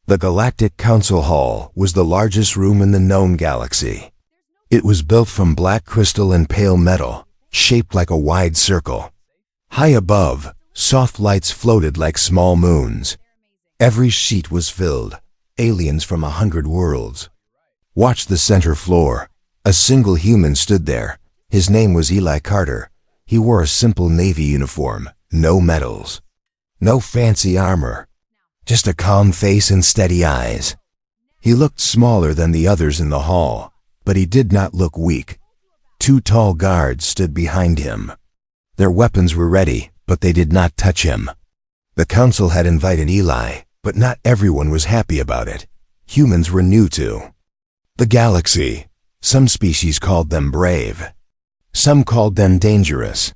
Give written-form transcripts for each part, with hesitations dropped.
The Galactic Council Hall was the largest room in the known galaxy. It was built from black crystal and pale metal, shaped like a wide circle. High above, soft lights floated like small moons. Every seat was filled, aliens from 100 worlds. Watch the center floor. A single human stood there. His name was Eli Carter. He wore a simple Navy uniform, no medals, no fancy armor, just a calm face and steady eyes. He looked smaller than the others in the hall, but he did not look weak. 2 tall guards stood behind him. Their weapons were ready, but they did not touch him. The council had invited Eli, but not everyone was happy about it. Humans were new to the galaxy. Some species called them brave. Some called them dangerous.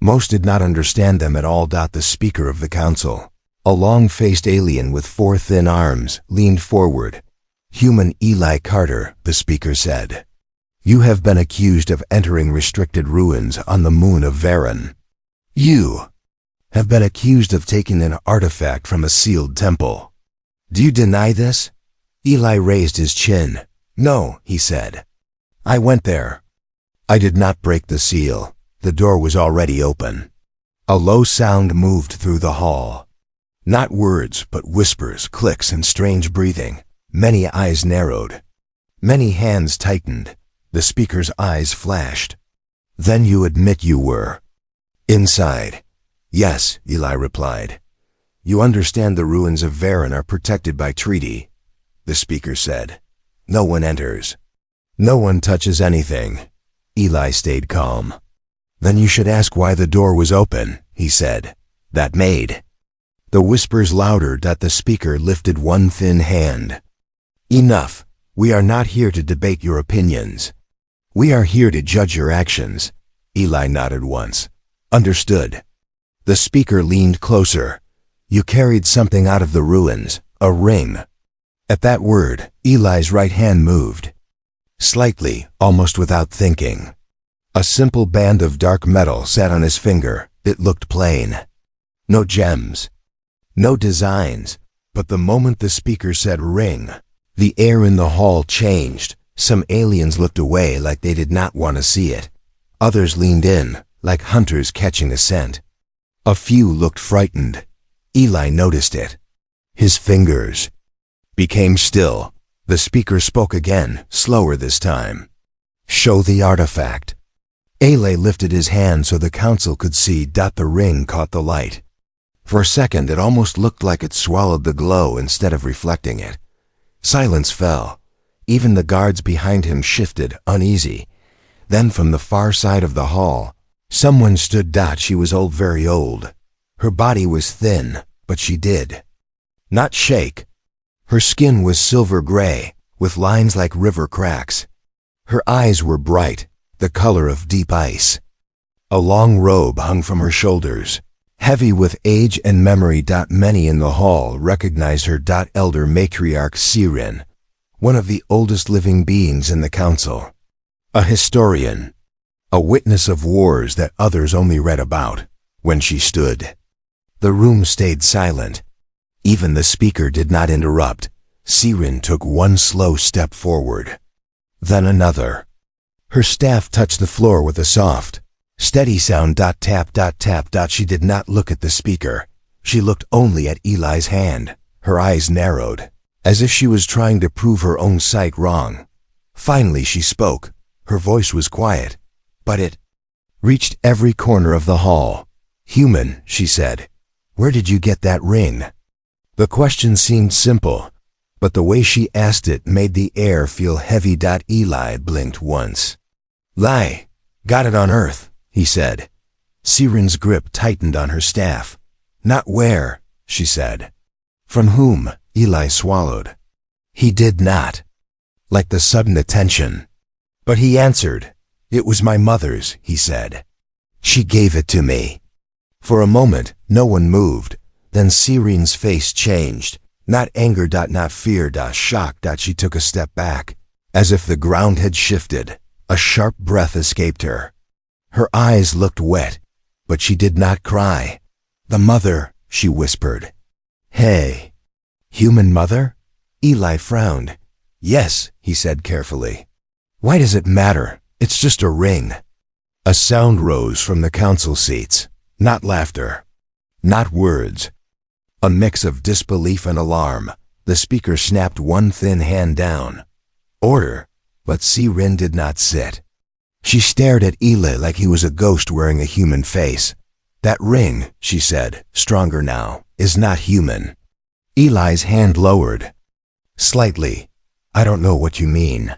Most did not understand them at all. The speaker of the council, a long-faced alien with 4 thin arms, leaned forward. "Human Eli Carter," the speaker said. "You have been accused of entering restricted ruins on the moon of Varan. You have been accused of taking an artifact from a sealed temple. Do you deny this?" Eli raised his chin. "No," he said. "I went there. I did not break the seal." The door was already open. A low sound moved through the hall. Not words, but whispers, clicks, and strange breathing. Many eyes narrowed. Many hands tightened. The speaker's eyes flashed. "Then you admit you were inside?" "Yes," Eli replied. "You understand the ruins of Varan are protected by treaty," the speaker said. "No one enters. No one touches anything." Eli stayed calm. "Then you should ask why the door was open," he said. "That made the whispers louder. The speaker lifted one thin hand. "Enough. We are not here to debate your opinions. We are here to judge your actions." Eli nodded once. "Understood." The speaker leaned closer. "You carried something out of the ruins, a ring." At that word, Eli's right hand moved. Slightly, almost without thinking. A simple band of dark metal sat on his finger. It looked plain. No gems. No designs. But the moment the speaker said ring, the air in the hall changed. Some aliens looked away like they did not want to see it. Others leaned in, like hunters catching a scent. A few looked frightened. Eli noticed it. His fingers became still. The speaker spoke again, slower this time. "Show the artifact." Eli lifted his hand so the council could see. The ring caught the light. For a second it almost looked like it swallowed the glow instead of reflecting it. Silence fell. Even the guards behind him shifted, uneasy. Then from the far side of the hall, someone stood. She was old, very old. Her body was thin, but she did not shake. Her skin was silver gray, with lines like river cracks. Her eyes were bright, the color of deep ice. A long robe hung from her shoulders, heavy with age and memory. Many in the hall recognized her. Elder matriarch Sirin, one of the oldest living beings in the council. A historian, a witness of wars that others only read about. When she stood, the room stayed silent. Even the speaker did not interrupt. Sirin took one slow step forward, then another. Her staff touched the floor with a soft, steady sound. Tap, tap. She did not look at the speaker. She looked only at Eli's hand. Her eyes narrowed, as if she was trying to prove her own sight wrong. Finally she spoke. Her voice was quiet, but it reached every corner of the hall. "Human," she said, "where did you get that ring?" The question seemed simple, but the way she asked it made the air feel heavy. Eli blinked once. "Lie. Got it on Earth," he said. Sirin's grip tightened on her staff. "Not where," she said. "From whom?" Eli swallowed. He did not like the sudden attention. But he answered. "It was my mother's," he said. "She gave it to me." For a moment, no one moved. Then Sirin's face changed. Not anger, not fear, shock. She took a step back, as if the ground had shifted. A sharp breath escaped her. Her eyes looked wet, but she did not cry. "The mother," she whispered. "Hey, human mother?" Eli frowned. Yes, he said carefully. Why does it matter? It's just a ring. A sound rose from the council seats. Not laughter. Not words. A mix of disbelief and alarm. The speaker snapped one thin hand down. Order. But Sirin did not sit. She stared at Eli like he was a ghost wearing a human face. That ring, she said, stronger now, is not human. Eli's hand lowered. Slightly. I don't know what you mean.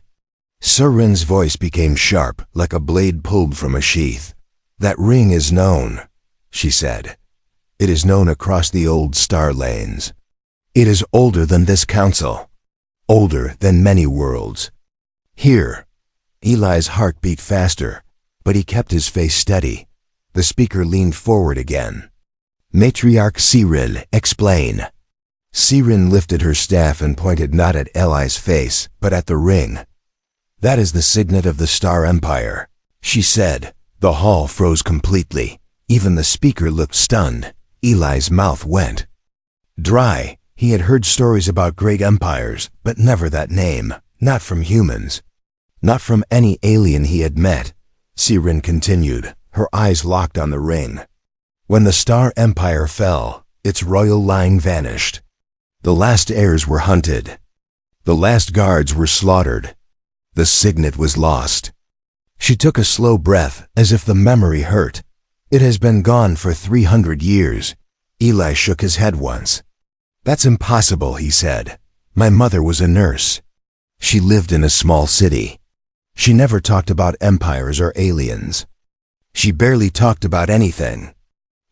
Sirin's voice became sharp, like a blade pulled from a sheath. That ring is known, she said. It is known across the old star lanes. It is older than this council. Older than many worlds. Here. Eli's heart beat faster, but he kept his face steady. The speaker leaned forward again. Matriarch Sirin, explain. Sirin lifted her staff and pointed not at Eli's face, but at the ring. That is the signet of the Star Empire, she said. The hall froze completely. Even the speaker looked stunned. Eli's mouth went dry. He had heard stories about great empires, but never that name. Not from humans. Not from any alien he had met. Sirin continued, her eyes locked on the ring. When the Star Empire fell, its royal line vanished. The last heirs were hunted. The last guards were slaughtered. The signet was lost. She took a slow breath, as if the memory hurt. It has been gone for 300 years. Eli shook his head once. That's impossible, he said. My mother was a nurse. She lived in a small city. She never talked about empires or aliens. She barely talked about anything.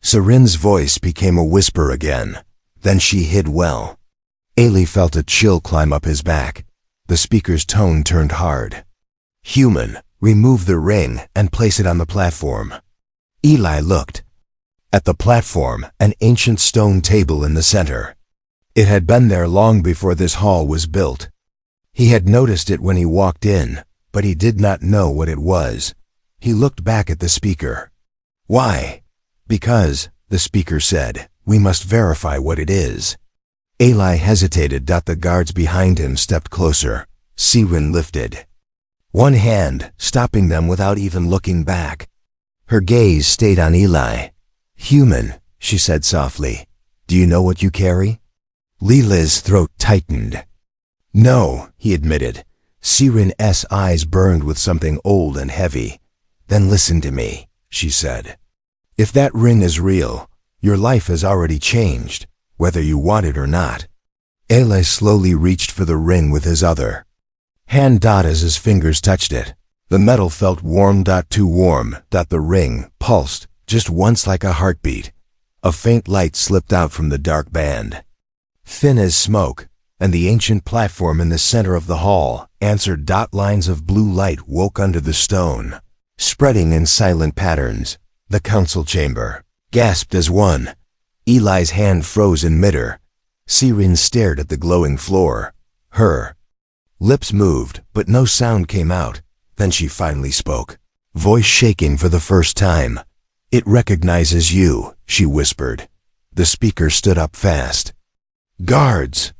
Sirin's voice became a whisper again. Then she hid well. Eli felt a chill climb up his back. The speaker's tone turned hard. Human, remove the ring and place it on the platform. Eli looked. At the platform, an ancient stone table in the center. It had been there long before this hall was built. He had noticed it when he walked in, but he did not know what it was. He looked back at the speaker. Why? Because, the speaker said, we must verify what it is. Eli hesitated. The guards behind him stepped closer. Sirin lifted one hand, stopping them without even looking back. Her gaze stayed on Eli. Human, she said softly. Do you know what you carry? Lila's throat tightened. No, he admitted. Sirin's eyes burned with something old and heavy. Then listen to me, she said. If that ring is real, your life has already changed, whether you want it or not. Eli slowly reached for the ring with his other hand. As his fingers touched it, the metal felt warm. Too warm. The ring pulsed, just once like a heartbeat. A faint light slipped out from the dark band. Thin as smoke, and the ancient platform in the center of the hall answered. Lines of blue light woke under the stone, spreading in silent patterns. The council chamber gasped as one. Eli's hand froze in midair. Sirin stared at the glowing floor. Her lips moved, but no sound came out. Then she finally spoke, voice shaking for the first time. It recognizes you, she whispered. The speaker stood up fast. Guards!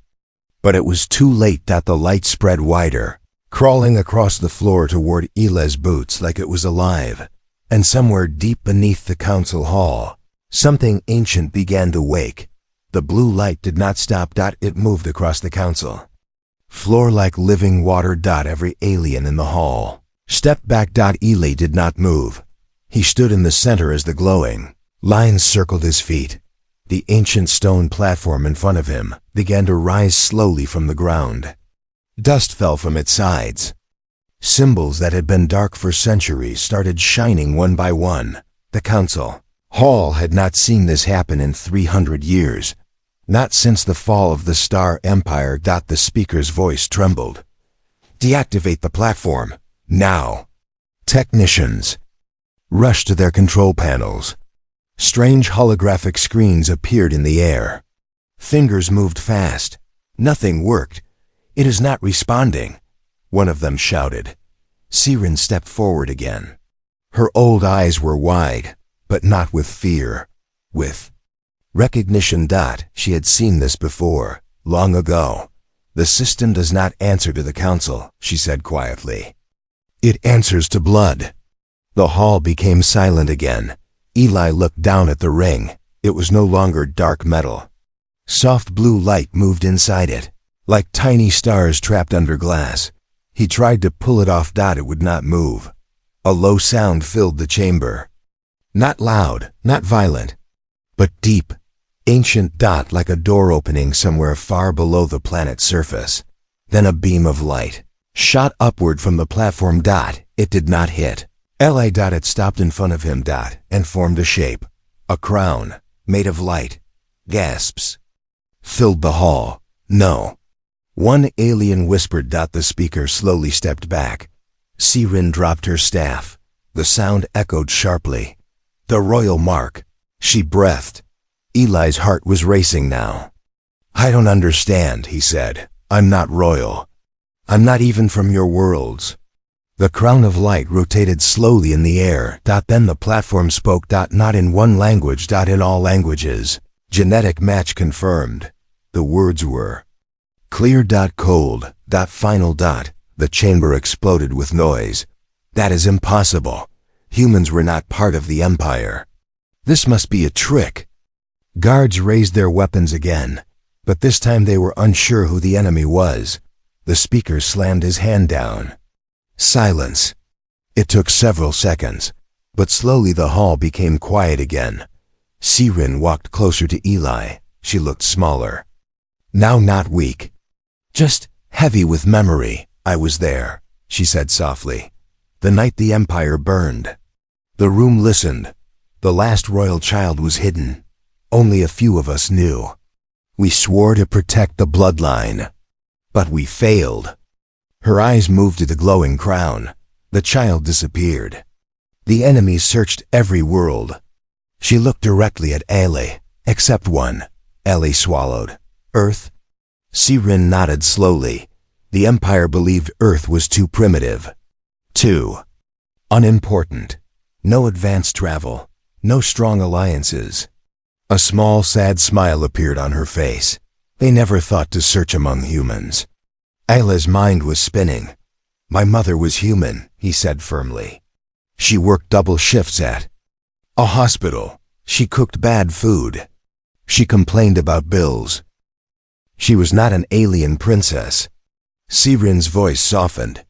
But it was too late. The light spread wider, crawling across the floor toward Eli's boots like it was alive. And somewhere deep beneath the council hall, something ancient began to wake. The blue light did not stop. It moved across the council floor like living water. Every alien in the hall stepped back. Eli did not move. He stood in the center as the glowing lines circled his feet. The ancient stone platform in front of him began to rise slowly from the ground. Dust fell from its sides. Symbols that had been dark for centuries started shining one by one. The council hall had not seen this happen in 300 years. Not since the fall of the Star Empire. The speaker's voice trembled. Deactivate the platform, now. Technicians rushed to their control panels. Strange holographic screens appeared in the air. Fingers moved fast. Nothing worked. It is not responding, one of them shouted. Sirin stepped forward again. Her old eyes were wide, but not with fear, with recognition. She had seen this before, long ago. The system does not answer to the council, she said quietly. It answers to blood. The hall became silent again. Eli looked down at the ring. It was no longer dark metal. Soft blue light moved inside it, like tiny stars trapped under glass. He tried to pull it off. It would not move. A low sound filled the chamber. Not loud, not violent, but deep, ancient. Like a door opening somewhere far below the planet's surface. Then a beam of light shot upward from the platform. It did not hit Eli. It stopped in front of him. And formed a shape. A crown, made of light. Gasps filled the hall. No. One alien whispered. The speaker slowly stepped back. Sirin dropped her staff. The sound echoed sharply. The royal mark. She breathed. Eli's heart was racing now. I don't understand, he said. I'm not royal. I'm not even from your worlds. The crown of light rotated slowly in the air. Then the platform spoke. Not in one language. In all languages. Genetic match confirmed. The words were clear. Cold. Final. The chamber exploded with noise. That is impossible. Humans were not part of the Empire. This must be a trick. Guards raised their weapons again, but this time they were unsure who the enemy was. The speaker slammed his hand down. Silence. It took several seconds, but slowly the hall became quiet again. Sirin walked closer to Eli. She looked smaller. Now not weak, just heavy with memory. I was there, she said softly. The night the Empire burned. The room listened. The last royal child was hidden. Only a few of us knew. We swore to protect the bloodline. But we failed. Her eyes moved to the glowing crown. The child disappeared. The enemies searched every world. She looked directly at Eli, except one. Eli swallowed. Earth? Sirin nodded slowly. The Empire believed Earth was too primitive. Too unimportant. No advanced travel. No strong alliances. A small, sad smile appeared on her face. They never thought to search among humans. Ayla's mind was spinning. My mother was human, he said firmly. She worked double shifts at a hospital. She cooked bad food. She complained about bills. She was not an alien princess. Sirin's voice softened.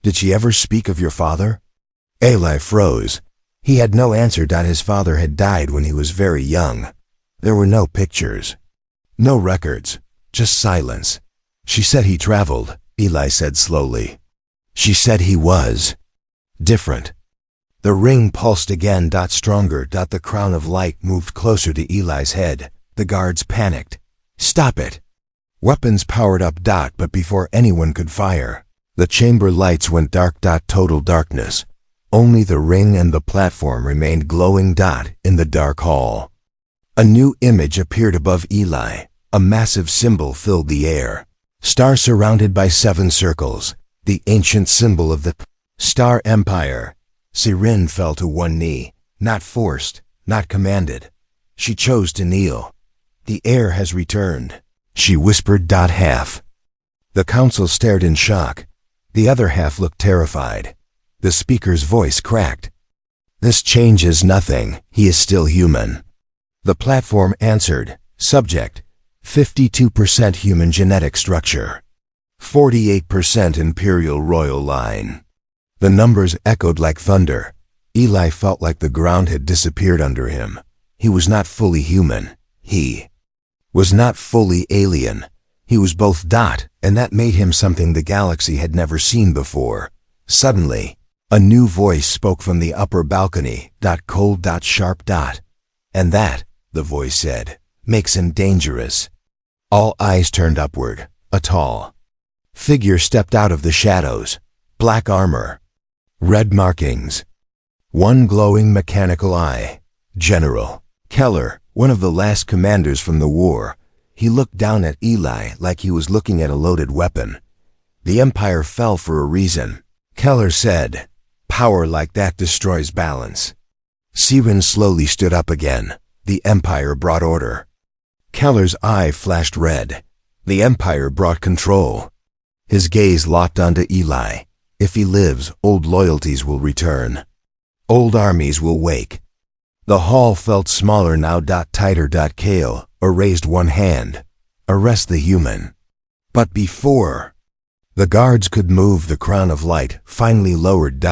Did she ever speak of your father? Eli froze. He had no answer. His father had died when he was very young. There were no pictures. No records. Just silence. She said he traveled, Eli said slowly. She said he was different. The ring pulsed again. Stronger. The crown of light moved closer to Eli's head. The guards panicked. Stop it. Weapons powered up. But before anyone could fire, the chamber lights went dark. Total darkness. Only the ring and the platform remained glowing. In the dark hall, a new image appeared above Eli. A massive symbol filled the air. Star surrounded by 7 circles. The ancient symbol of the Star Empire. Sirin fell to one knee. Not forced, not commanded. She chose to kneel. The heir has returned, she whispered. Half. The council stared in shock. The other half looked terrified. The speaker's voice cracked. This changes nothing. He is still human. The platform answered. Subject: 52% human genetic structure. 48% imperial royal line. The numbers echoed like thunder. Eli felt like the ground had disappeared under him. He was not fully human. He was not fully alien. He was both. And that made him something the galaxy had never seen before. Suddenly, a new voice spoke from the upper balcony. Cold. Sharp. And that, the voice said, makes him dangerous. All eyes turned upward. A tall figure stepped out of the shadows. Black armor. Red markings. One glowing mechanical eye. General Keller, one of the last commanders from the war. He looked down at Eli like he was looking at a loaded weapon. The Empire fell for a reason. Keller said, power like that destroys balance. Sirin slowly stood up again. The Empire brought order. Keller's eye flashed red. The Empire brought control. His gaze locked onto Eli. If he lives, old loyalties will return. Old armies will wake. The hall felt smaller now. Tighter. Kale raised one hand. Arrest the human. But before the guards could move, the crown of light finally lowered.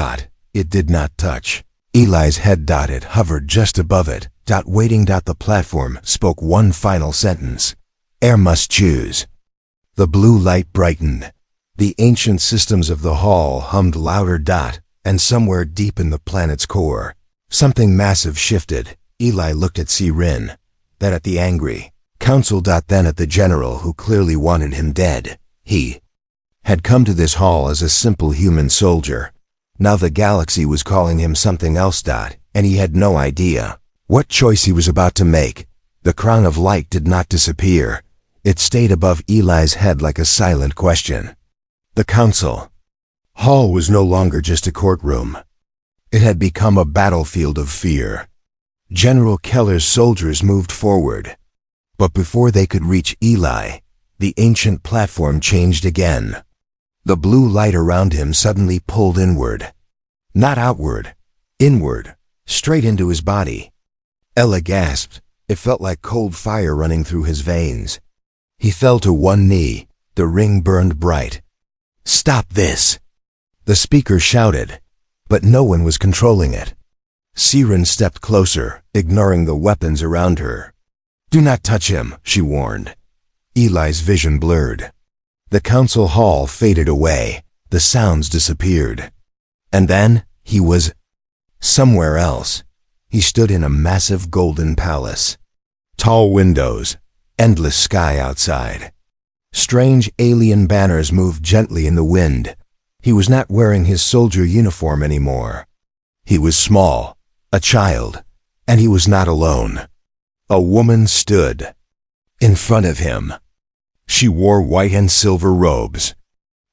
It did not touch Eli's head. It hovered just above it. Waiting. The platform spoke one final sentence. Air must choose. The blue light brightened. The ancient systems of the hall hummed louder. And somewhere deep in the planet's core, something massive shifted. Eli looked at Sirin, then at the angry council. Then at the general who clearly wanted him dead. He had come to this hall as a simple human soldier. Now the galaxy was calling him something else. And he had no idea what choice he was about to make. The crown of light did not disappear. It stayed above Eli's head like a silent question. The council hall was no longer just a courtroom. It had become a battlefield of fear. General Keller's soldiers moved forward. But before they could reach Eli, the ancient platform changed again. The blue light around him suddenly pulled inward. Not outward, inward, straight into his body. Ella gasped. It felt like cold fire running through his veins. He fell to one knee. The ring burned bright. Stop this! The speaker shouted, but no one was controlling it. Siren stepped closer, ignoring the weapons around her. Do not touch him, she warned. Eli's vision blurred. The council hall faded away. The sounds disappeared. And then, he was somewhere else. He stood in a massive golden palace. Tall windows, endless sky outside. Strange alien banners moved gently in the wind. He was not wearing his soldier uniform anymore. He was small, a child, and he was not alone. A woman stood in front of him. She wore white and silver robes.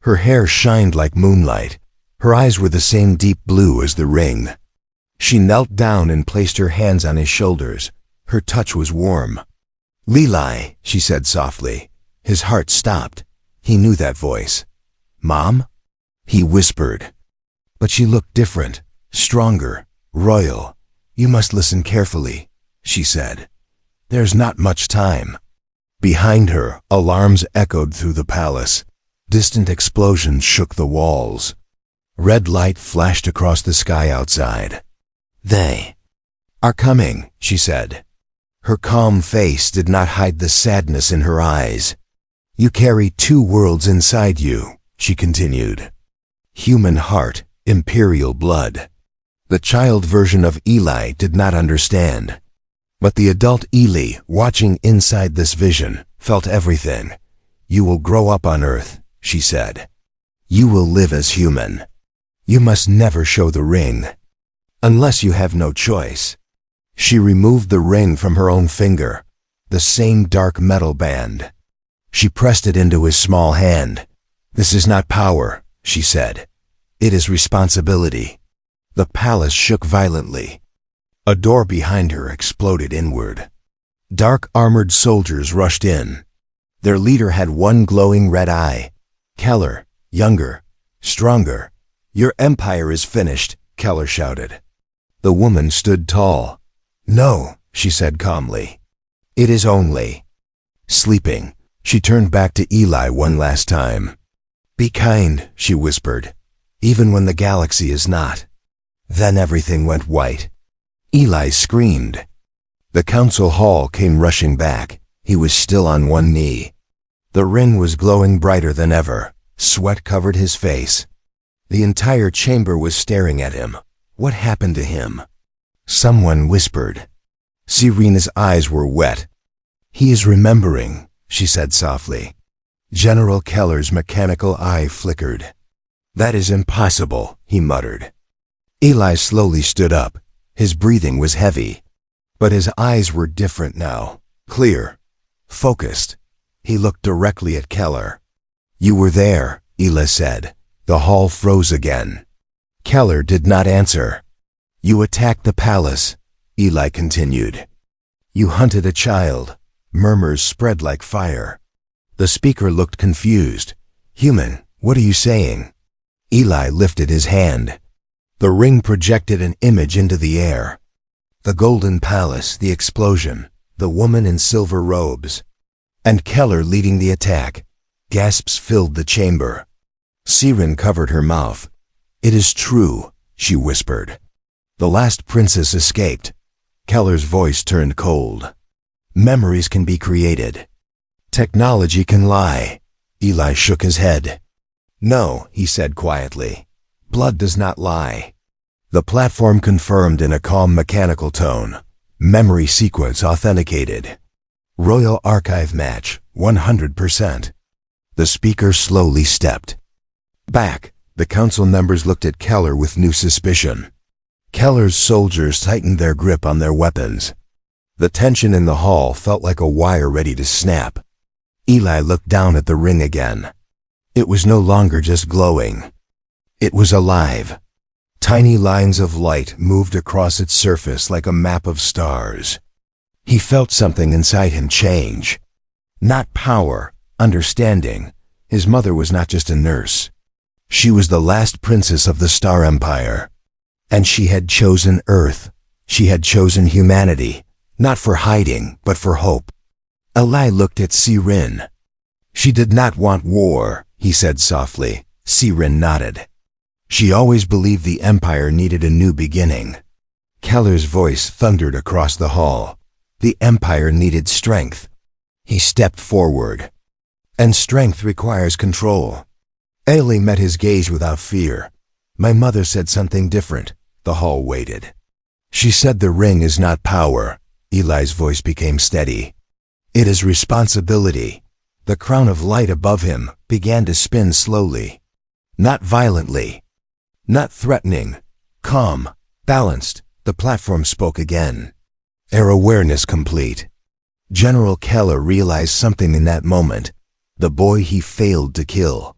Her hair shined like moonlight. Her eyes were the same deep blue as the ring. She knelt down and placed her hands on his shoulders. Her touch was warm. Lili, she said softly. His heart stopped. He knew that voice. Mom? He whispered. But she looked different, stronger, royal. You must listen carefully, she said. There's not much time. Behind her, alarms echoed through the palace. Distant explosions shook the walls. Red light flashed across the sky outside. They are coming, she said. Her calm face did not hide the sadness in her eyes. You carry two worlds inside you, she continued. Human heart, imperial blood. The child version of Eli did not understand. But the adult Eli, watching inside this vision, felt everything. You will grow up on Earth, she said. You will live as human. You must never show the ring. Unless you have no choice. She removed the ring from her own finger, the same dark metal band. She pressed it into his small hand. This is not power, she said. It is responsibility. The palace shook violently. A door behind her exploded inward. Dark armored soldiers rushed in. Their leader had one glowing red eye. Keller, younger, stronger. Your empire is finished, Keller shouted. The woman stood tall. No, she said calmly. It is only sleeping. She turned back to Eli one last time. Be kind, she whispered, even when the galaxy is not. Then everything went white. Eli screamed. The council hall came rushing back. He was still on one knee. The ring was glowing brighter than ever. Sweat covered his face. The entire chamber was staring at him. What happened to him? Someone whispered. Serena's eyes were wet. He is remembering, she said softly. General Keller's mechanical eye flickered. That is impossible, he muttered. Eli slowly stood up. His breathing was heavy. But his eyes were different now. Clear. Focused. He looked directly at Keller. You were there, Eli said. The hall froze again. Keller did not answer. You attacked the palace, Eli continued. You hunted a child. Murmurs spread like fire. The speaker looked confused. Human, what are you saying? Eli lifted his hand. The ring projected an image into the air. The golden palace, the explosion, the woman in silver robes, and Keller leading the attack. Gasps filled the chamber. Siren covered her mouth. It is true, she whispered. The last princess escaped. Keller's voice turned cold. Memories can be created. Technology can lie. Eli shook his head. No, he said quietly. Blood does not lie. The platform confirmed in a calm mechanical tone. Memory sequence authenticated. Royal Archive match, 100%. The speaker slowly stepped back. The council members looked at Keller with new suspicion. Keller's soldiers tightened their grip on their weapons. The tension in the hall felt like a wire ready to snap. Eli looked down at the ring again. It was no longer just glowing. It was alive. Tiny lines of light moved across its surface like a map of stars. He felt something inside him change. Not power, understanding. His mother was not just a nurse. She was the last princess of the Star Empire. And she had chosen Earth. She had chosen humanity, not for hiding, but for hope. Eli looked at Siren. She did not want war, he said softly. Siren nodded. She always believed the Empire needed a new beginning. Keller's voice thundered across the hall. The Empire needed strength. He stepped forward. And strength requires control. Ailey met his gaze without fear. My mother said something different. The hall waited. She said the ring is not power. Eli's voice became steady. It is responsibility. The crown of light above him began to spin slowly. Not violently. Not threatening. Calm. Balanced. The platform spoke again. Air awareness complete. General Keller realized something in that moment. The boy he failed to kill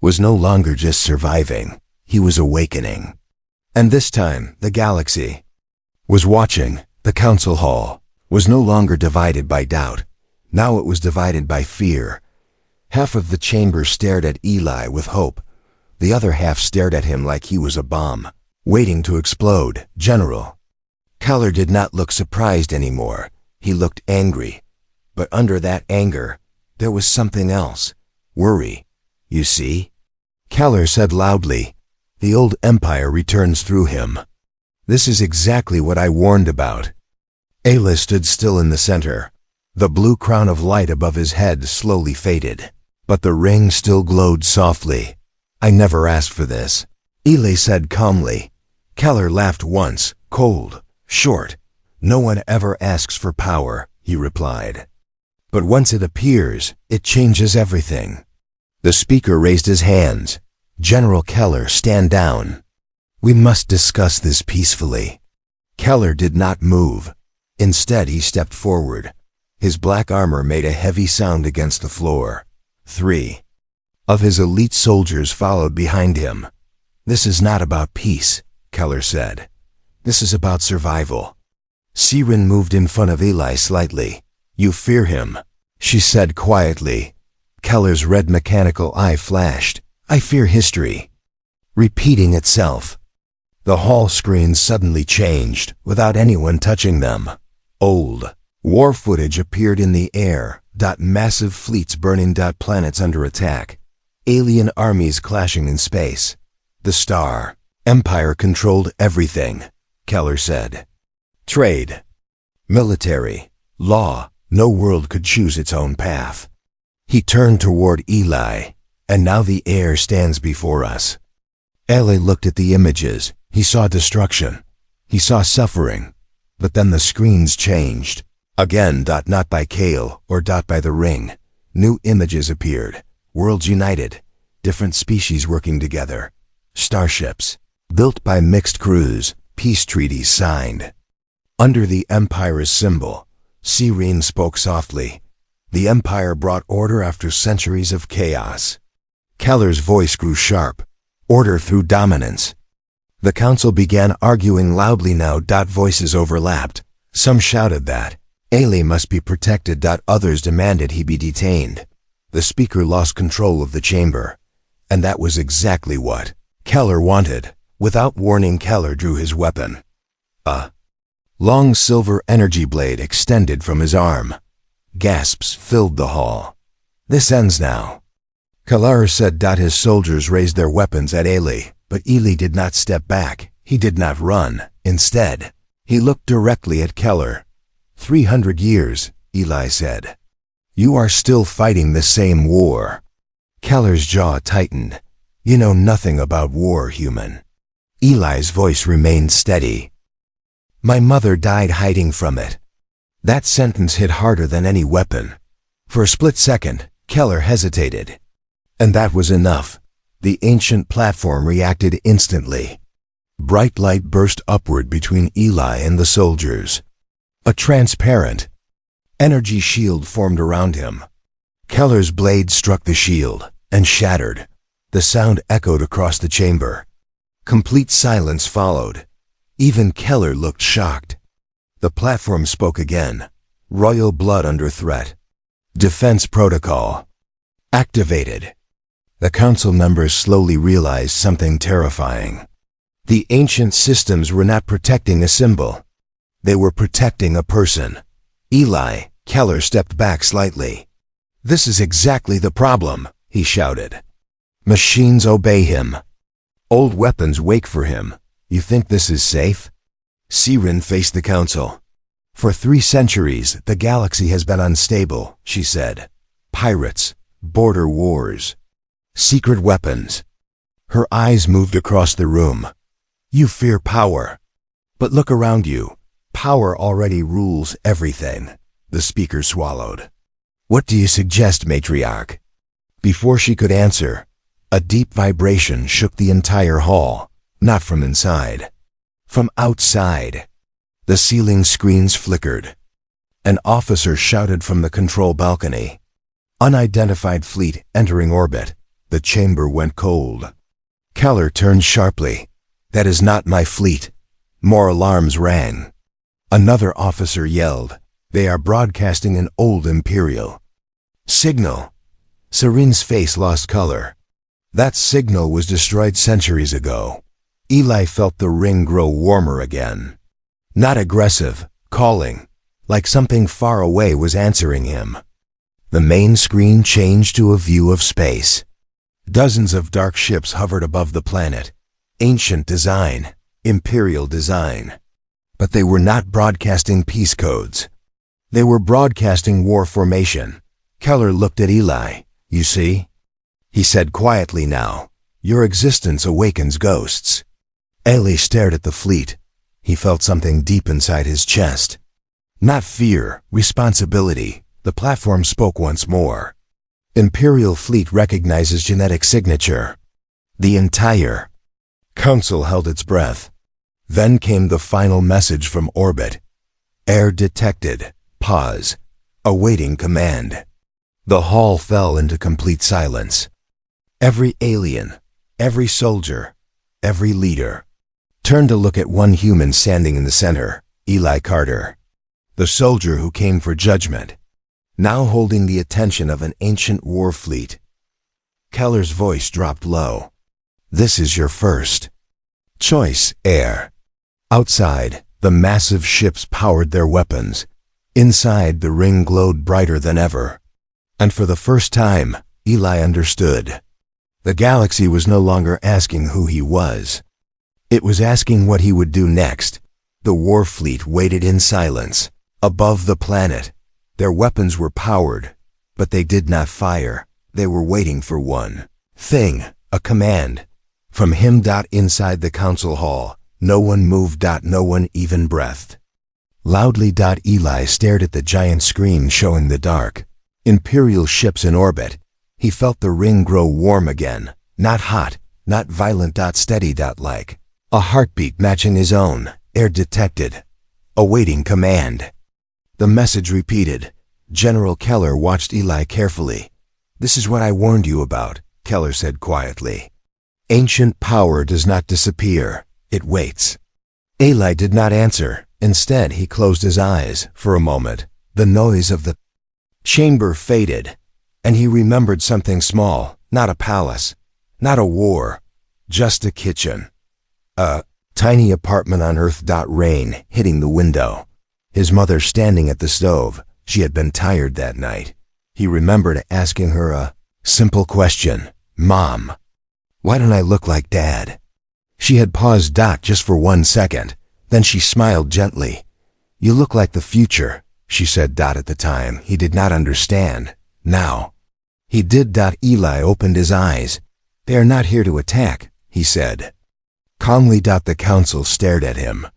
was no longer just surviving. He was awakening. And this time, the galaxy was watching. The council hall was no longer divided by doubt. Now it was divided by fear. Half of the chamber stared at Eli with hope. The other half stared at him like he was a bomb, waiting to explode. General Keller did not look surprised anymore. He looked angry. But under that anger, there was something else. Worry. You see? Keller said loudly. The old empire returns through him. This is exactly what I warned about. Ayla stood still in the center. The blue crown of light above his head slowly faded, but the ring still glowed softly. I never asked for this, Eli said calmly. Keller laughed once, cold, short. No one ever asks for power, he replied. But once it appears, it changes everything. The speaker raised his hands. General Keller, stand down. We must discuss this peacefully. Keller did not move. Instead, he stepped forward. His black armor made a heavy sound against the floor. 3 of his elite soldiers followed behind him. This is not about peace, Keller said. This is about survival. Siren moved in front of Eli slightly. You fear him, she said quietly. Keller's red mechanical eye flashed. I fear history. Repeating itself. The hall screens suddenly changed, without anyone touching them. Old war footage appeared in the air. Massive fleets burning. Planets under attack. Alien armies clashing in space. The Star Empire controlled everything, Keller said. Trade. Military. Law. No world could choose its own path. He turned toward Eli. And now the air stands before us. Eli looked at the images. He saw destruction. He saw suffering. But then the screens changed. Again, not by Kale or by the ring. New images appeared. Worlds united. Different species working together. Starships. Built by mixed crews. Peace treaties signed. Under the Empire's symbol, Siren spoke softly. The Empire brought order after centuries of chaos. Keller's voice grew sharp. Order through dominance. The council began arguing loudly now. Voices overlapped. Some shouted that Ailey must be protected. Others demanded he be detained. The speaker lost control of the chamber. And that was exactly what Keller wanted. Without warning, Keller drew his weapon. A long silver energy blade extended from his arm. Gasps filled the hall. "This ends now," Keller said. His soldiers raised their weapons at Eli, but Eli did not step back. He did not run. Instead, he looked directly at Keller. 300 years, Eli said. "You are still fighting the same war." Keller's jaw tightened. "You know nothing about war, human." Eli's voice remained steady. "My mother died hiding from it." That sentence hit harder than any weapon. For a split second, Keller hesitated. And that was enough. The ancient platform reacted instantly. Bright light burst upward between Eli and the soldiers. A transparent energy shield formed around him. Keller's blade struck the shield and shattered. The sound echoed across the chamber. Complete silence followed. Even Keller looked shocked. The platform spoke again. "Royal blood under threat. Defense protocol activated." The council members slowly realized something terrifying. The ancient systems were not protecting a symbol. They were protecting a person. "Eli," Keller stepped back slightly. "This is exactly the problem," he shouted. "Machines obey him. Old weapons wake for him. You think this is safe?" Siren faced the council. "For 3 centuries, the galaxy has been unstable," she said. "Pirates, border wars, secret weapons." Her eyes moved across the room. "You fear power. But look around you. Power already rules everything." The speaker swallowed. "What do you suggest, matriarch?" Before she could answer, a deep vibration shook the entire hall, not from inside, from outside. The ceiling screens flickered. An officer shouted from the control balcony. "Unidentified fleet entering orbit." The chamber went cold. Keller turned sharply. "That is not my fleet." More alarms rang. Another officer yelled, "They are broadcasting an old Imperial signal." Serene's face lost color. That signal was destroyed centuries ago. Eli felt the ring grow warmer again. Not aggressive, calling, like something far away was answering him. The main screen changed to a view of space. Dozens of dark ships hovered above the planet. Ancient design, Imperial design. But they were not broadcasting peace codes. They were broadcasting war formation. Keller looked at Eli. "You see?" he said quietly now. "Your existence awakens ghosts." Eli stared at the fleet. He felt something deep inside his chest. Not fear, responsibility. The platform spoke once more. "Imperial fleet recognizes genetic signature." The entire council held its breath. Then came the final message from orbit. "Air detected. Pause. Awaiting command." The hall fell into complete silence. Every alien, every soldier, every leader turned to look at one human standing in the center, Eli Carter. The soldier who came for judgment, now holding the attention of an ancient war fleet. Keller's voice dropped low. "This is your first choice, heir." Outside, the massive ships powered their weapons. Inside, the ring glowed brighter than ever. And for the first time, Eli understood. The galaxy was no longer asking who he was. It was asking what he would do next. The war fleet waited in silence. Above the planet, their weapons were powered, but they did not fire. They were waiting for one thing, a command. From him. Inside the council hall, no one moved. No one even breathed. Loudly. Eli stared at the giant screen showing the dark Imperial ships in orbit. He felt the ring grow warm again. Not hot, not violent. Steady. Like a heartbeat matching his own. "Air detected. Awaiting command." The message repeated. General Keller watched Eli carefully. "This is what I warned you about," Keller said quietly. "Ancient power does not disappear. It waits." Eli did not answer. Instead, he closed his eyes. For a moment, the noise of the chamber faded. And he remembered something small, not a palace, not a war, just a kitchen. A tiny apartment on Earth. Rain hitting the window. His mother standing at the stove. She had been tired that night. He remembered asking her a simple question. Mom, why don't I look like Dad? She had paused. Just for 1 second. Then she smiled gently. You look like the future, she said. At the time, he did not understand. Now, he did. Eli opened his eyes. They are not here to attack, he said. Calmly. The council stared at him.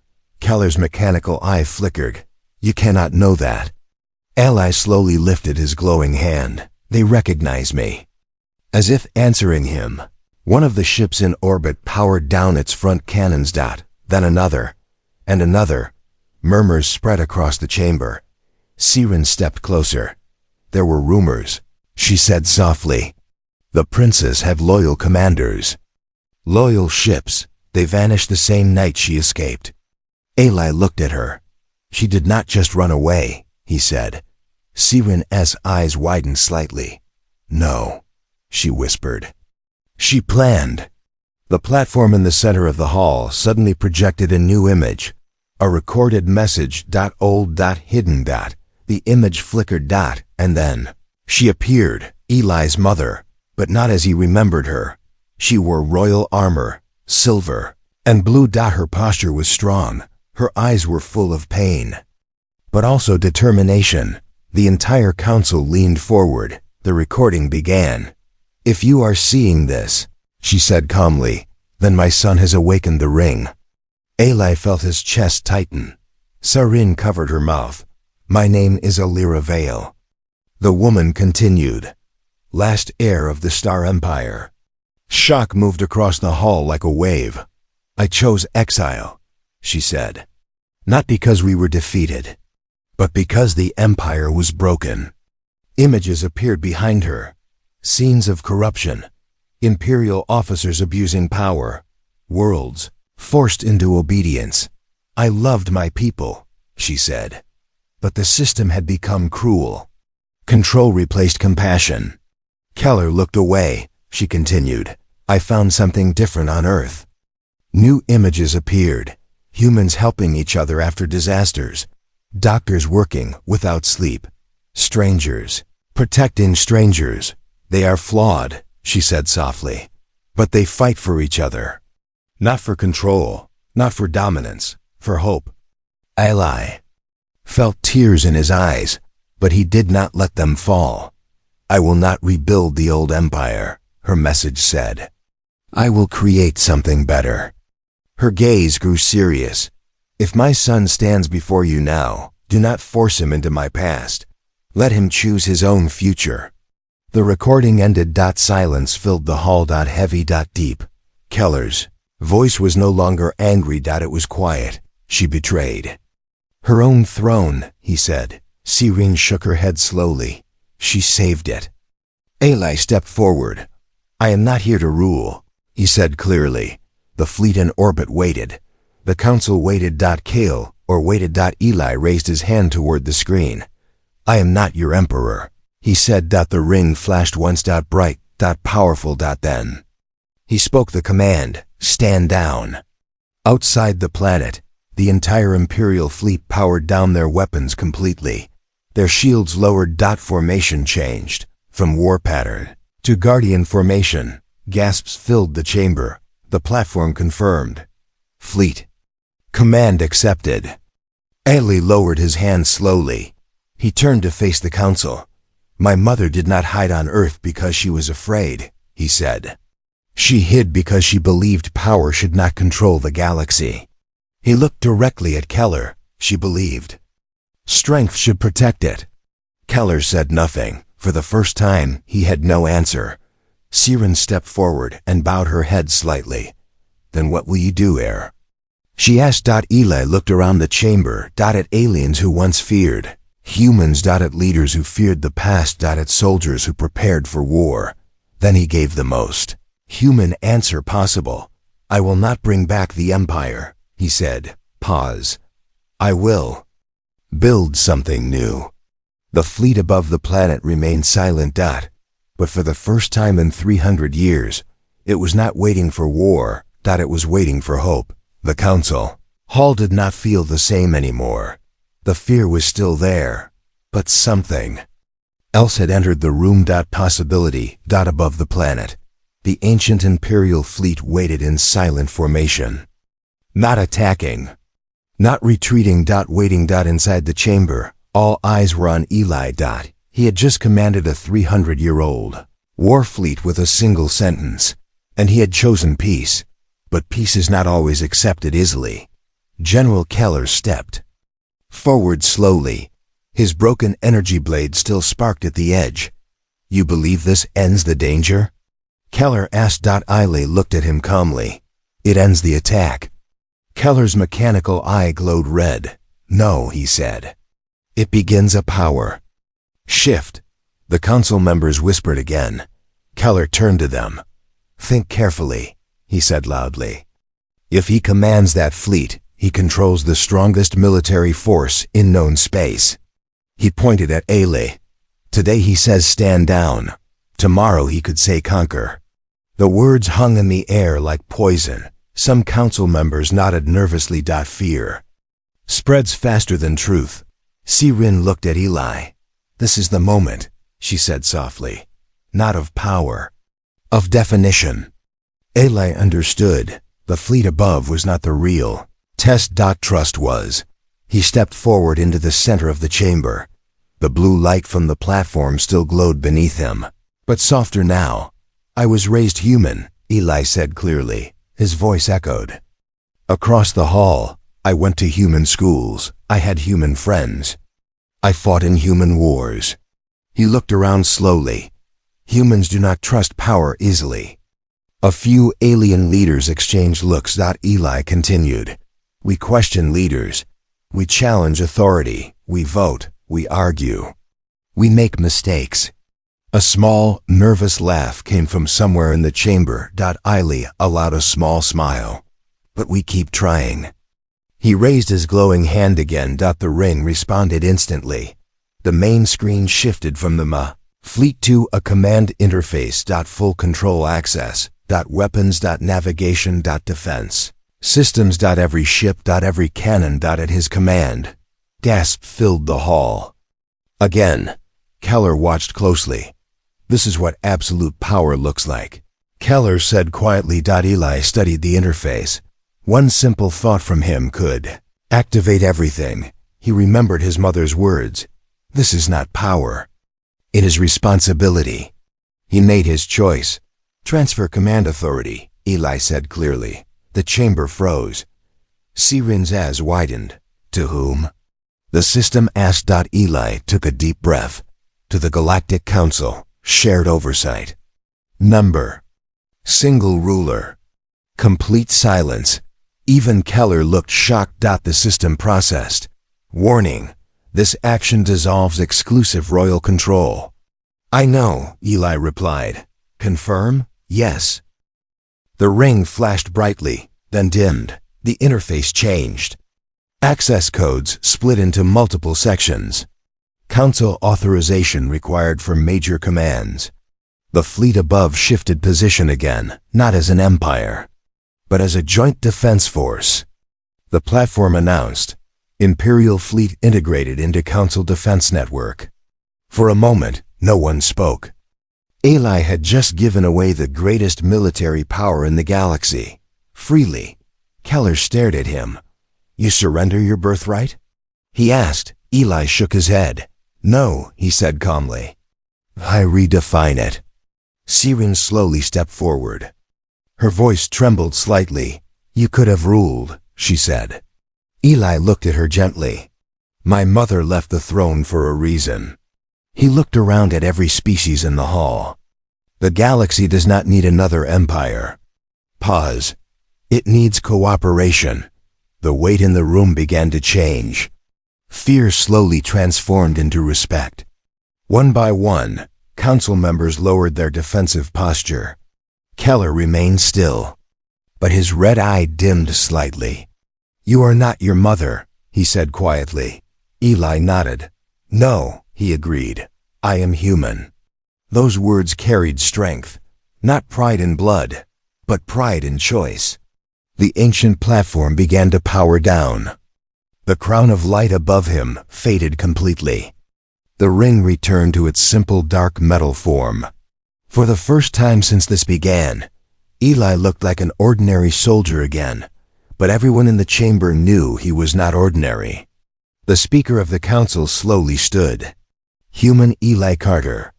Keller's mechanical eye flickered. You cannot know that. Eli slowly lifted his glowing hand. They recognize me. As if answering him, one of the ships in orbit powered down its front cannons. Then another, and another. Murmurs spread across the chamber. Siren stepped closer. There were rumors, she said softly. The princes have loyal commanders. Loyal ships. They vanished the same night she escaped. Eli looked at her. She did not just run away, he said. Siren's eyes widened slightly. No, she whispered. She planned. The platform in the center of the hall suddenly projected a new image. A recorded message. Old. Hidden. The image flickered. And then she appeared, Eli's mother, but not as he remembered her. She wore royal armor, silver and blue. Her posture was strong. Her eyes were full of pain, but also determination. The entire council leaned forward. The recording began. If you are seeing this, she said calmly, then my son has awakened the ring. Eli felt his chest tighten. Sarin covered her mouth. My name is Alira Vale. The woman continued. Last heir of the Star Empire. Shock moved across the hall like a wave. I chose exile, she said. Not because we were defeated, but because the empire was broken. Images appeared behind her. Scenes of corruption. Imperial officers abusing power. Worlds forced into obedience. I loved my people, she said. But the system had become cruel. Control replaced compassion. Keller looked away. She continued. I found something different on Earth. New images appeared. Humans helping each other after disasters. Doctors working without sleep. Strangers protecting strangers. They are flawed, she said softly. But they fight for each other. Not for control, not for dominance, for hope. Eli felt tears in his eyes, but he did not let them fall. I will not rebuild the old empire, her message said. I will create something better. Her gaze grew serious. If my son stands before you now, do not force him into my past. Let him choose his own future. The recording ended. Silence filled the hall. Heavy. Deep. Keller's voice was no longer angry. It was quiet. She betrayed her own throne, he said. Siren shook her head slowly. She saved it. Eli stepped forward. I am not here to rule, he said clearly. The fleet in orbit waited. The council waited. Kale, or waited. Eli raised his hand toward the screen. I am not your emperor, he said. The ring flashed once. Bright. Powerful. Then he spoke the command. Stand down. Outside the planet, the entire Imperial fleet powered down their weapons completely. Their shields lowered. Formation changed. From war pattern to Guardian formation. Gasps filled the chamber. The platform confirmed. Fleet. Command accepted. Eli lowered his hand slowly. He turned to face the council. My mother did not hide on Earth because she was afraid, he said. She hid because she believed power should not control the galaxy. He looked directly at Keller. She believed strength should protect it. Keller said nothing. For the first time, he had no answer. Siren stepped forward and bowed her head slightly. Then what will you do, heir? She asked. Eli looked around the chamber. At aliens who once feared. Humans. At leaders who feared the past. At soldiers who prepared for war. Then he gave the most human answer possible. I will not bring back the empire, he said. Pause. I will build something new. The fleet above the planet remained silent. But for the first time in 300 years, it was not waiting for war, it was waiting for hope. The council hall did not feel the same anymore. The fear was still there, but something else had entered the room. Possibility. Above the planet, the ancient Imperial fleet waited in silent formation. Not attacking, not retreating. Waiting. Inside the chamber, all eyes were on Eli. He had just commanded a 300-year-old war fleet with a single sentence, and he had chosen peace. But peace is not always accepted easily. General Keller stepped forward slowly. His broken energy blade still sparked at the edge. You believe this ends the danger? Keller asked. Eli looked at him calmly. It ends the attack. Keller's mechanical eye glowed red. No, he said. It begins a power shift. The council members whispered again. Keller turned to them. Think carefully, he said loudly. If he commands that fleet, he controls the strongest military force in known space. He pointed at Eli. Today he says stand down. Tomorrow he could say conquer. The words hung in the air like poison. Some council members nodded nervously. Fear spreads faster than truth. Sirin looked at Eli. This is the moment, she said softly. Not of power, of definition. Eli understood. The fleet above was not the real test. Trust was. He stepped forward into the center of the chamber. The blue light from the platform still glowed beneath him, but softer now. I was raised human, Eli said clearly. His voice echoed across the hall. I went to human schools. I had human friends. I fought in human wars. He looked around slowly. Humans do not trust power easily. A few alien leaders exchanged looks. Eli continued. We question leaders. We challenge authority. We vote. We argue. We make mistakes. A small, nervous laugh came from somewhere in the chamber. Eli allowed a small smile. But we keep trying. He raised his glowing hand again. The ring responded instantly. The main screen shifted from the fleet to a command interface. Full control access. Weapons. Navigation. Defense systems. Every ship. Every cannon. At his command. Gasp filled the hall. Again, Keller watched closely. This is what absolute power looks like, Keller said quietly. Eli studied the interface. One simple thought from him could activate everything. He remembered his mother's words. This is not power. It is responsibility. He made his choice. Transfer command authority, Eli said clearly. The chamber froze. Sirin's eyes widened. To whom? The system asked. Eli took a deep breath. To the Galactic Council, shared oversight. Number. Single ruler. Complete silence. Even Keller looked shocked. The system processed. Warning. This action dissolves exclusive royal control. I know, Eli replied. Confirm? Yes. The ring flashed brightly, then dimmed. The interface changed. Access codes split into multiple sections. Council authorization required for major commands. The fleet above shifted position again, not as an empire, but as a joint defense force. The platform announced, Imperial fleet integrated into Council defense network. For a moment, no one spoke. Eli had just given away the greatest military power in the galaxy. Freely. Keller stared at him. You surrender your birthright? He asked. Eli shook his head. No, he said calmly. I redefine it. Sirin slowly stepped forward. Her voice trembled slightly. You could have ruled, she said. Eli looked at her gently. My mother left the throne for a reason. He looked around at every species in the hall. The galaxy does not need another empire. Pause. It needs cooperation. The weight in the room began to change. Fear slowly transformed into respect. One by one, council members lowered their defensive posture. Keller remained still, but his red eye dimmed slightly. You are not your mother, he said quietly. Eli nodded. No, he agreed. I am human. Those words carried strength, not pride in blood, but pride in choice. The ancient platform began to power down. The crown of light above him faded completely. The ring returned to its simple dark metal form. For the first time since this began, Eli looked like an ordinary soldier again, but everyone in the chamber knew he was not ordinary. The Speaker of the Council slowly stood. Human Eli Carter.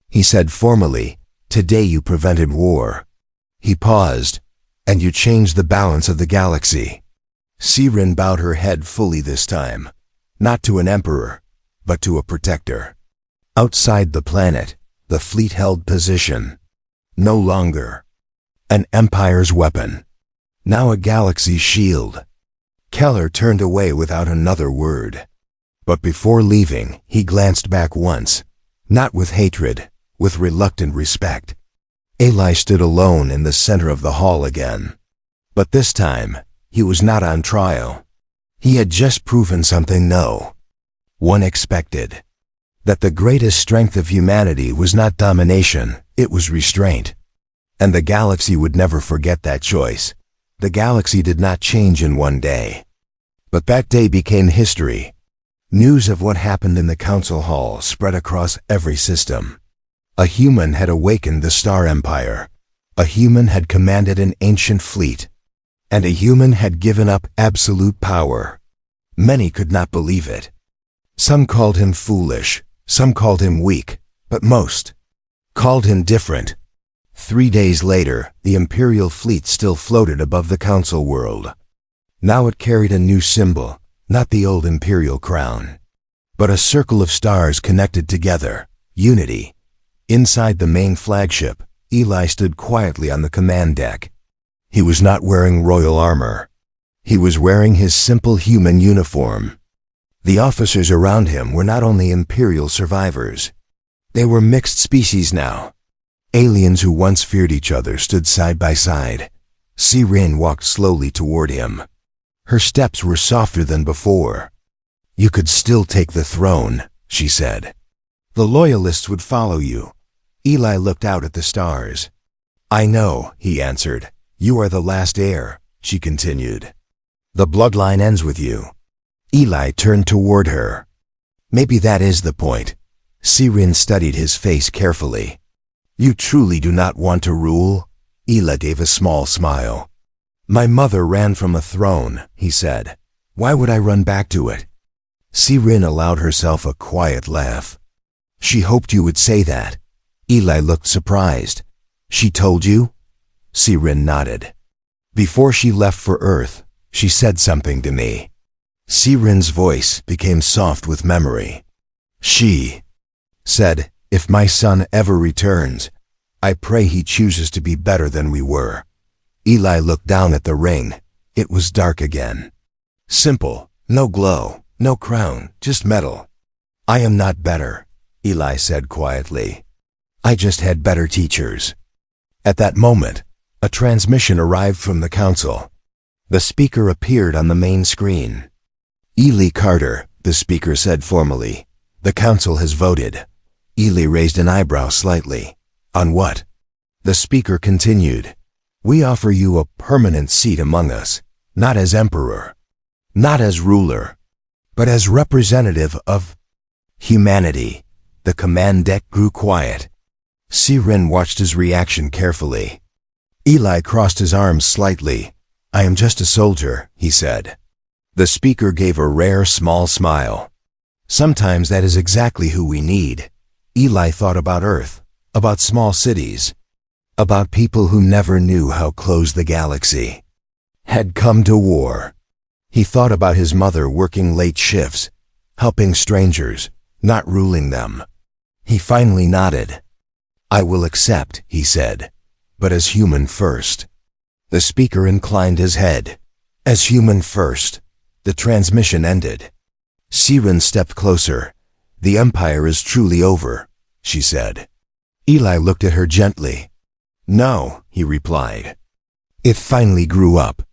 He said formally, "Today you prevented war." He paused, "And you changed the balance of the galaxy." Sirin bowed her head fully this time, not to an emperor, but to a protector. Outside the planet, the fleet held position. No longer an empire's weapon, now a galaxy's shield. Keller turned away without another word. But before leaving, he glanced back once, not with hatred, with reluctant respect. Eli stood alone in the center of the hall again. But this time, he was not on trial. He had just proven something no one expected. That the greatest strength of humanity was not domination, it was restraint. And the galaxy would never forget that choice. The galaxy did not change in one day. But that day became history. News of what happened in the council hall spread across every system. A human had awakened the Star Empire. A human had commanded an ancient fleet. And a human had given up absolute power. Many could not believe it. Some called him foolish, some called him weak, but most called him different. 3 days later, the Imperial fleet still floated above the Council world. Now it carried a new symbol, not the old Imperial crown, but a circle of stars connected together, unity. Inside the main flagship, Eli stood quietly on the command deck. He was not wearing royal armor. He was wearing his simple human uniform. The officers around him were not only Imperial survivors. They were mixed species now. Aliens who once feared each other stood side by side. Sirin walked slowly toward him. Her steps were softer than before. "You could still take the throne," she said. "The loyalists would follow you." Eli looked out at the stars. "I know," he answered. "You are the last heir," she continued. "The bloodline ends with you." Eli turned toward her. "Maybe that is the point." Sirin studied his face carefully. "You truly do not want to rule?" Eli gave a small smile. "My mother ran from a throne," he said. "Why would I run back to it?" Sirin allowed herself a quiet laugh. "She hoped you would say that." Eli looked surprised. "She told you?" Sirin nodded. "Before she left for Earth, she said something to me." Sirin's voice became soft with memory. "She said, 'If my son ever returns, I pray he chooses to be better than we were.'" Eli looked down at the ring. It was dark again. Simple, no glow, no crown, just metal. "I am not better," Eli said quietly. "I just had better teachers." At that moment, a transmission arrived from the council. The speaker appeared on the main screen. "Eli Carter," the speaker said formally, "the council has voted." Eli raised an eyebrow slightly. "On what?" The speaker continued. "We offer you a permanent seat among us, not as emperor, not as ruler, but as representative of humanity." The command deck grew quiet. Sirin watched his reaction carefully. Eli crossed his arms slightly. "I am just a soldier," he said. The speaker gave a rare small smile. "Sometimes that is exactly who we need." Eli thought about Earth, about small cities, about people who never knew how close the galaxy had come to war. He thought about his mother working late shifts, helping strangers, not ruling them. He finally nodded. "I will accept," he said, "but as human first." The speaker inclined his head. "As human first." The transmission ended. Sirin stepped closer. "The Empire is truly over," she said. Eli looked at her gently. "No," he replied. "It finally grew up."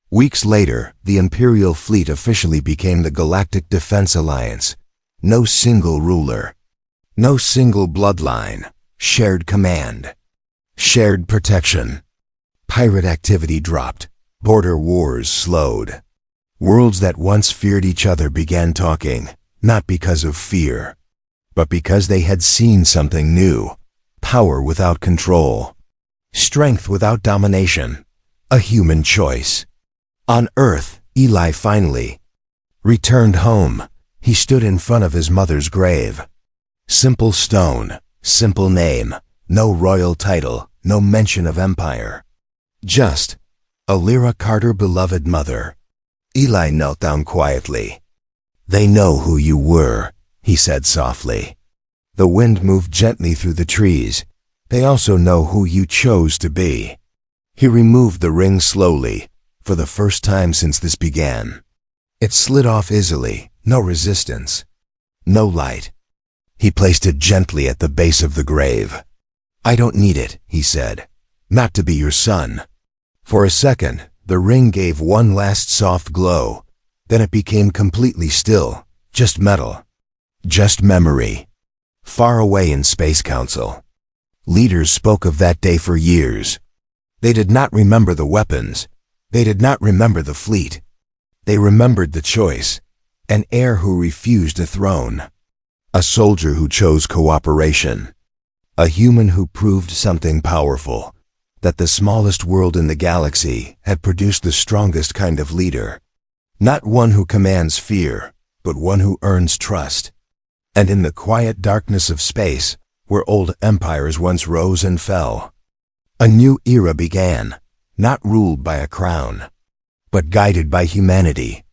Weeks later, the Imperial fleet officially became the Galactic Defense Alliance. No single ruler. No single bloodline. shared command, shared protection. Pirate activity dropped. Border wars slowed. Worlds that once feared each other began talking, not because of fear, but because they had seen something new. Power without control. Strength without domination. A human choice. On Earth, Eli finally returned home. He stood in front of his mother's grave. Simple stone, simple name, no royal title, no mention of empire. Just Alira Carter, beloved mother. Eli knelt down quietly. They know who you were, he said softly. The wind moved gently through the trees. They also know who you chose to be. He removed the ring slowly, for the first time since this began. It slid off easily, no resistance, no light. He placed it gently at the base of the grave. I don't need it, he said, not to be your son. For a second, the ring gave one last soft glow. Then it became completely still, just metal, just memory. Far away in Space Council, leaders spoke of that day for years. They did not remember the weapons. They did not remember the fleet. They remembered the choice, an heir who refused a throne, a soldier who chose cooperation, a human who proved something powerful, that the smallest world in the galaxy had produced the strongest kind of leader. Not one who commands fear, but one who earns trust. And in the quiet darkness of space, where old empires once rose and fell, a new era began, not ruled by a crown, but guided by humanity,